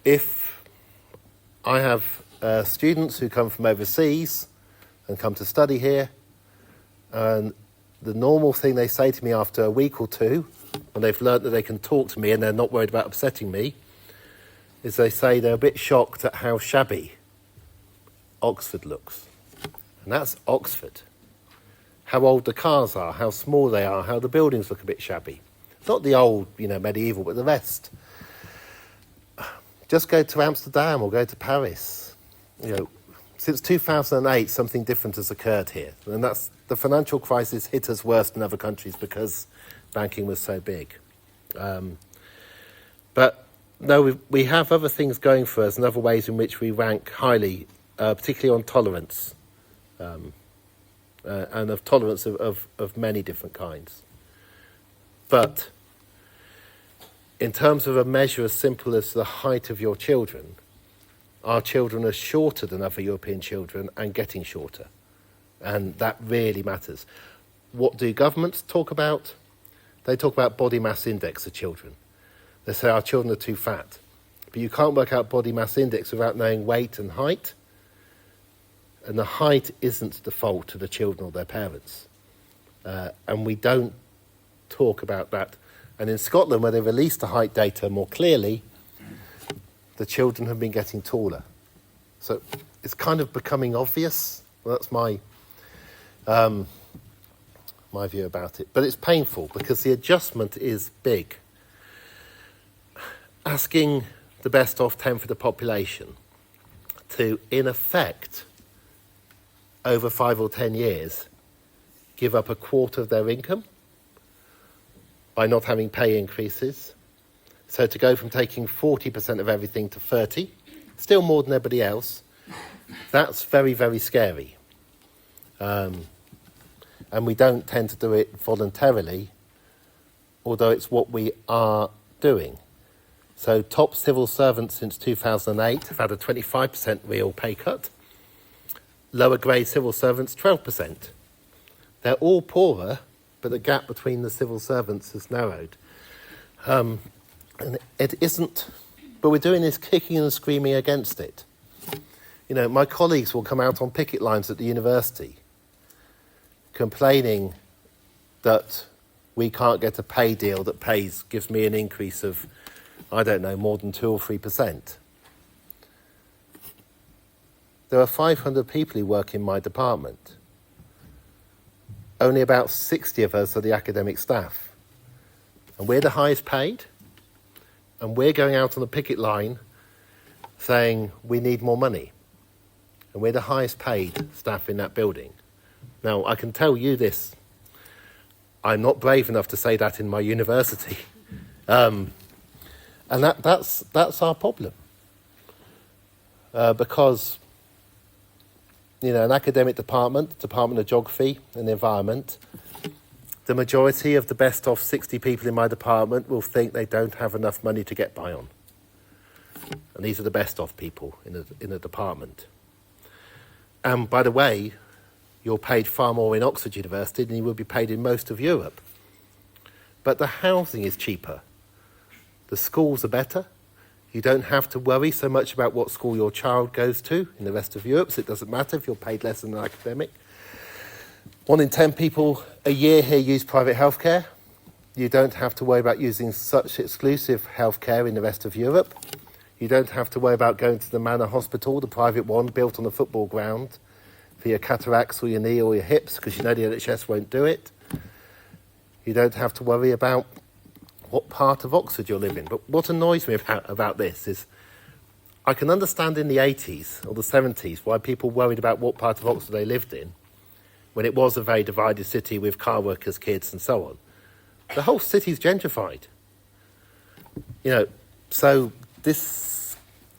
If I have students who come from overseas and come to study here, and the normal thing they say to me after a week or two, when they've learnt that they can talk to me and they're not worried about upsetting me, is they say they're a bit shocked at how shabby Oxford looks. And that's Oxford. How old the cars are, how small they are, how the buildings look a bit shabby. Not the old, medieval, but the rest. Just go to Amsterdam or go to Paris. Since 2008, something different has occurred here. And that's the financial crisis hit us worse than other countries because banking was so big. But no, we have other things going for us and other ways in which we rank highly, particularly on tolerance, and of tolerance of many different kinds. But in terms of a measure as simple as the height of your children, our children are shorter than other European children and getting shorter. And that really matters. What do governments talk about? They talk about body mass index of children. They say our children are too fat. But you can't work out body mass index without knowing weight and height. And the height isn't the fault of the children or their parents. And we don't talk about that. And in Scotland, where they released the height data more clearly, the children have been getting taller. So it's kind of becoming obvious. Well, that's my view about it. But it's painful because the adjustment is big. Asking the best off tenth of the population to, in effect, over 5 or 10 years, give up a quarter of their income by not having pay increases. So to go from taking 40% of everything to 30, still more than everybody else, that's very, very scary. And we don't tend to do it voluntarily, although it's what we are doing. So top civil servants since 2008 have had a 25% real pay cut. Lower grade civil servants, 12%. They're all poorer, but the gap between the civil servants has narrowed. And it isn't, but we're doing this kicking and screaming against it. You know, my colleagues will come out on picket lines at the university complaining that we can't get a pay deal that gives me an increase of, I don't know, more than 2 or 3%. There are 500 people who work in my department. Only about 60 of us are the academic staff. And we're the highest paid. And we're going out on the picket line saying we need more money. And we're the highest paid staff in that building. Now, I can tell you this. I'm not brave enough to say that in my university. And that's our problem. Because, you know, an academic department, Department of Geography and Environment, the majority of the best off 60 people in my department will think they don't have enough money to get by on. And these are the best off people in the department. And by the way, you're paid far more in Oxford University than you would be paid in most of Europe. But the housing is cheaper. The schools are better. You don't have to worry so much about what school your child goes to in the rest of Europe, so it doesn't matter if you're paid less than an academic. 1 in 10 people a year here use private healthcare. You don't have to worry about using such exclusive healthcare in the rest of Europe. You don't have to worry about going to the Manor Hospital, the private one built on a football ground, for your cataracts or your knee or your hips, because you know the NHS won't do it. You don't have to worry about what part of Oxford you're living. But what annoys me about this is I can understand in the 80s or the 70s why people worried about what part of Oxford they lived in, when it was a very divided city with car workers' kids and so on. The whole city's gentrified. You know, so this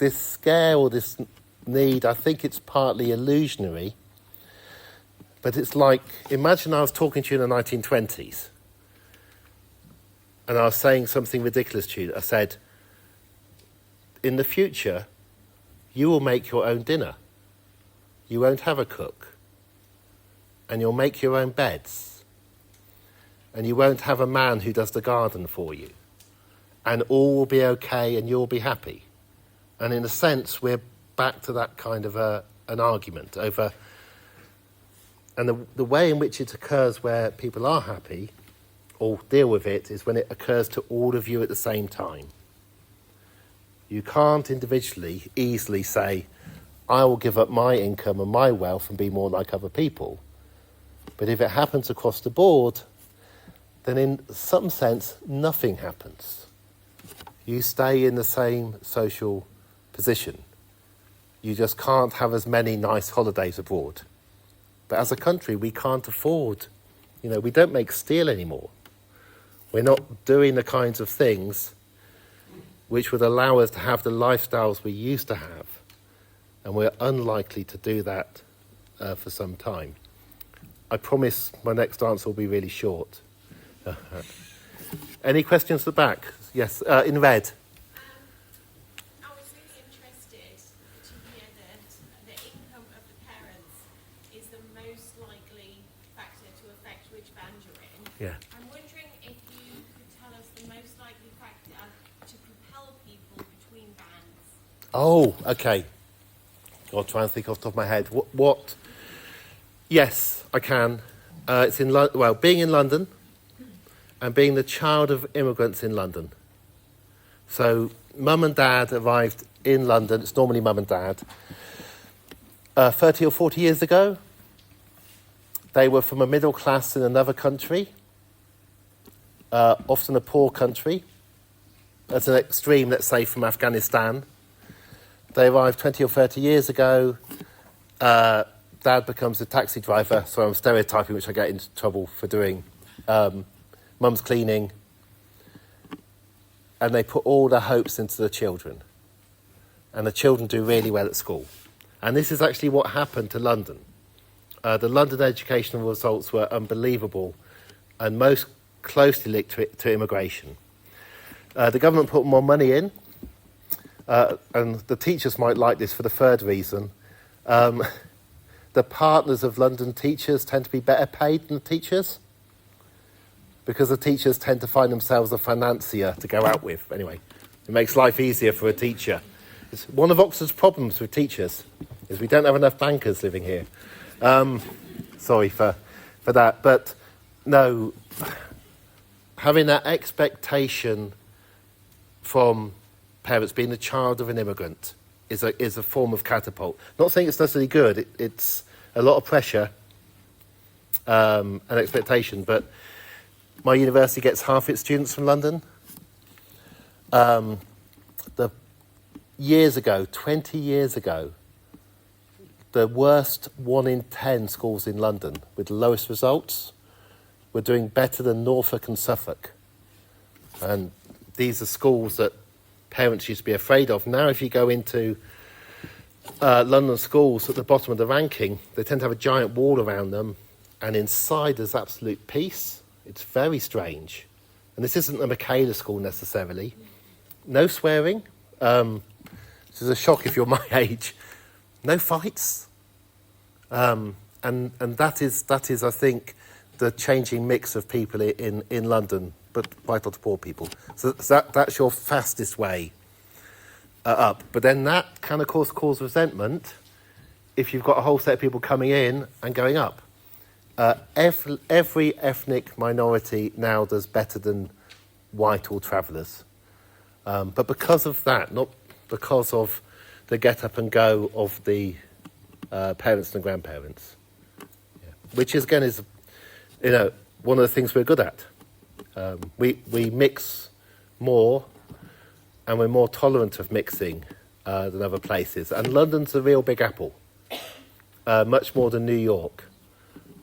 scare or this need, I think it's partly illusionary. But it's like, imagine I was talking to you in the 1920s and I was saying something ridiculous to you. I said, in the future, you will make your own dinner. You won't have a cook. And you'll make your own beds. And you won't have a man who does the garden for you. And all will be okay and you'll be happy. And in a sense, we're back to that kind of an argument over... And the way in which it occurs where people are happy or deal with it is when it occurs to all of you at the same time. You can't individually easily say, I will give up my income and my wealth and be more like other people. But if it happens across the board, then in some sense, nothing happens. You stay in the same social position. You just can't have as many nice holidays abroad. But as a country, we can't afford, you know, we don't make steel anymore. We're not doing the kinds of things which would allow us to have the lifestyles we used to have. And we're unlikely to do that for some time. I promise my next answer will be really short. Any questions at the back? Yes, in red. I was really interested to hear that the income of the parents is the most likely factor to affect which band you're in. Yeah. I'm wondering if you could tell us the most likely factor to propel people between bands. Oh, okay. I'll try and think off the top of my head. What? Yes, I can. It's in being in London and being the child of immigrants in London. So mum and dad arrived in London. It's normally mum and dad. 30 or 40 years ago, they were from a middle class in another country, often a poor country. As an extreme, let's say, from Afghanistan. They arrived 20 or 30 years ago. Dad becomes a taxi driver, so I'm stereotyping, which I get into trouble for doing. Mum's cleaning. And they put all their hopes into the children. And the children do really well at school. And this is actually what happened to London. The London educational results were unbelievable and most closely linked to immigration. The government put more money in. And the teachers might like this for the third reason. The partners of London teachers tend to be better paid than the teachers because the teachers tend to find themselves a financier to go out with. Anyway, it makes life easier for a teacher. It's one of Oxford's problems with teachers is we don't have enough bankers living here. Sorry for that. But no, having that expectation from parents being the child of an immigrant is a form of catapult. Not saying it's necessarily good. It's a lot of pressure and expectation. But my university gets half its students from London. 20 years ago, the worst 1 in 10 schools in London with the lowest results were doing better than Norfolk and Suffolk. And these are schools that parents used to be afraid of. Now, if you go into London schools at the bottom of the ranking, they tend to have a giant wall around them, and inside there's absolute peace. It's very strange. And this isn't a Michaela school necessarily. No swearing. This is a shock if you're my age. No fights. And that is, I think, the changing mix of people in London, but quite a lot of poor people. So that's your fastest way up. But then that can, of course, cause resentment if you've got a whole set of people coming in and going up. Every ethnic minority now does better than white or travellers. But because of that, not because of the get up and go of the parents and grandparents. Yeah. Which is, again, is one of the things we're good at. We mix more and we're more tolerant of mixing than other places. And London's a real big apple, much more than New York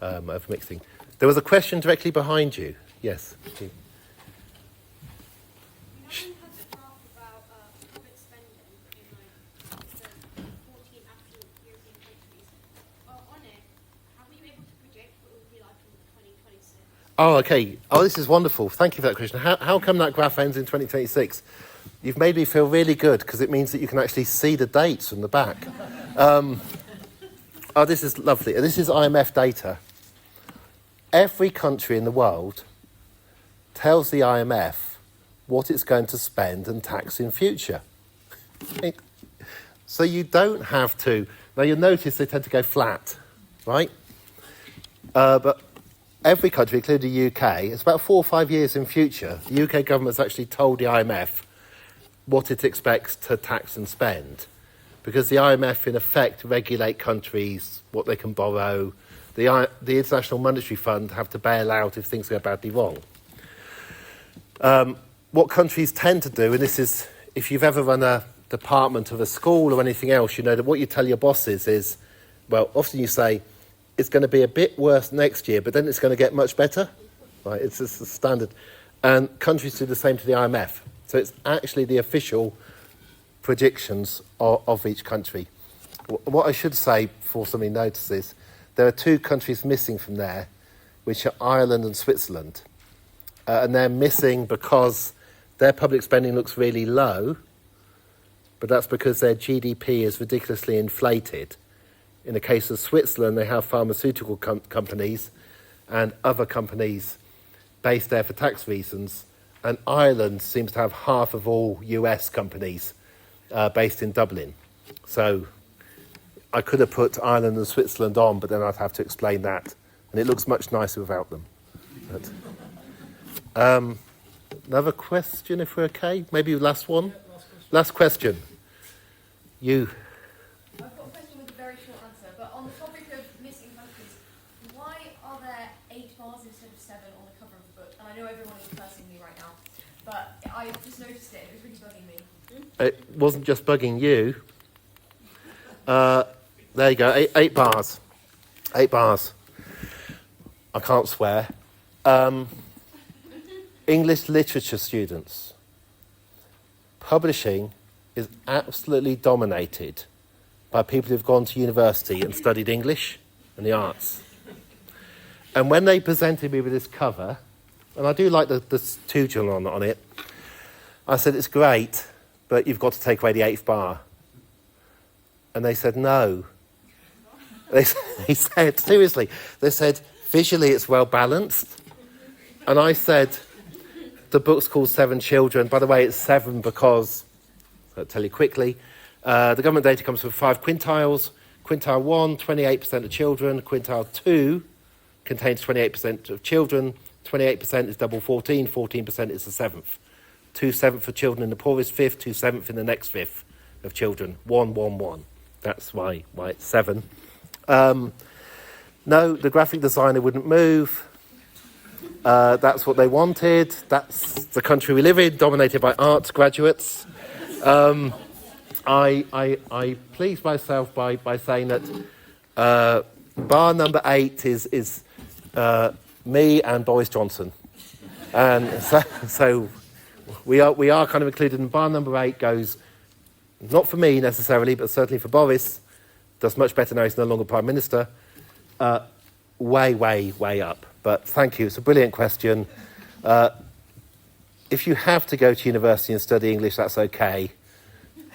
of mixing. There was a question directly behind you. Yes. You haven't had the graph about public spending in the 14 affluent European countries. On it, how were you able to predict what it would be like in 2026? Oh, okay. Oh, this is wonderful. Thank you for that question. How come that graph ends in 2026? You've made me feel really good because it means that you can actually see the dates from the back. This is lovely. This is IMF data. Every country in the world tells the IMF what it's going to spend and tax in future. So you don't have to. Now, you'll notice they tend to go flat, right? But every country, including the UK, it's about 4 or 5 years in future. The UK government has actually told the IMF what it expects to tax and spend, because the IMF, in effect, regulate countries, what they can borrow. The International Monetary Fund have to bail out if things go badly wrong. What countries tend to do, and this is, if you've ever run a department of a school or anything else, you know that what you tell your bosses is, well, often you say, it's going to be a bit worse next year, but then it's going to get much better. Right? It's just the standard. And countries do the same to the IMF. So it's actually the official predictions of each country. What I should say, before somebody notices, there are 2 countries missing from there, which are Ireland and Switzerland. And they're missing because their public spending looks really low, but that's because their GDP is ridiculously inflated. In the case of Switzerland, they have pharmaceutical companies and other companies based there for tax reasons, and Ireland seems to have half of all US companies based in Dublin. So I could have put Ireland and Switzerland on, but then I'd have to explain that, and it looks much nicer without them. But, another question, if we're okay? Maybe last one? Yeah, last question. You. I've got a question with a very short answer, but on the topic of missing countries, why are there 8 bars instead of 7 on the cover of the book? And I know everyone is cursing me right now, but I just noticed it. It was really bugging me. It wasn't just bugging you. There you go, 8 bars. 8 bars. I can't swear. English literature students. Publishing is absolutely dominated by people who've gone to university and studied English and the arts. And when they presented me with this cover, and I do like the 2 children on it, I said, it's great, but you've got to take away the 8th bar. And they said, no. They said, seriously, they said, visually it's well balanced. And I said, the book's called 7 Children. By the way, it's 7 because, I'll tell you quickly, the government data comes from 5 quintiles. Quintile 1, 28% of children. Quintile 2 contains 28% of children. 28% is double 14. 14% is the 7th. 2/7 for children in the poorest fifth. 2/7 in the next fifth of children. 1, 1, 1. That's why it's 7. No, the graphic designer wouldn't move. That's what they wanted. That's the country we live in, dominated by arts graduates. I pleased myself by saying that bar number 8 is me and Boris Johnson, and so we are kind of included. And bar number 8 goes not for me necessarily, but certainly for Boris. Does much better now he's no longer Prime Minister. Way up. But thank you. It's a brilliant question. If you have to go to university and study English, that's okay.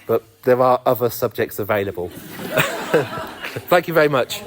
But there are other subjects available. Thank you very much.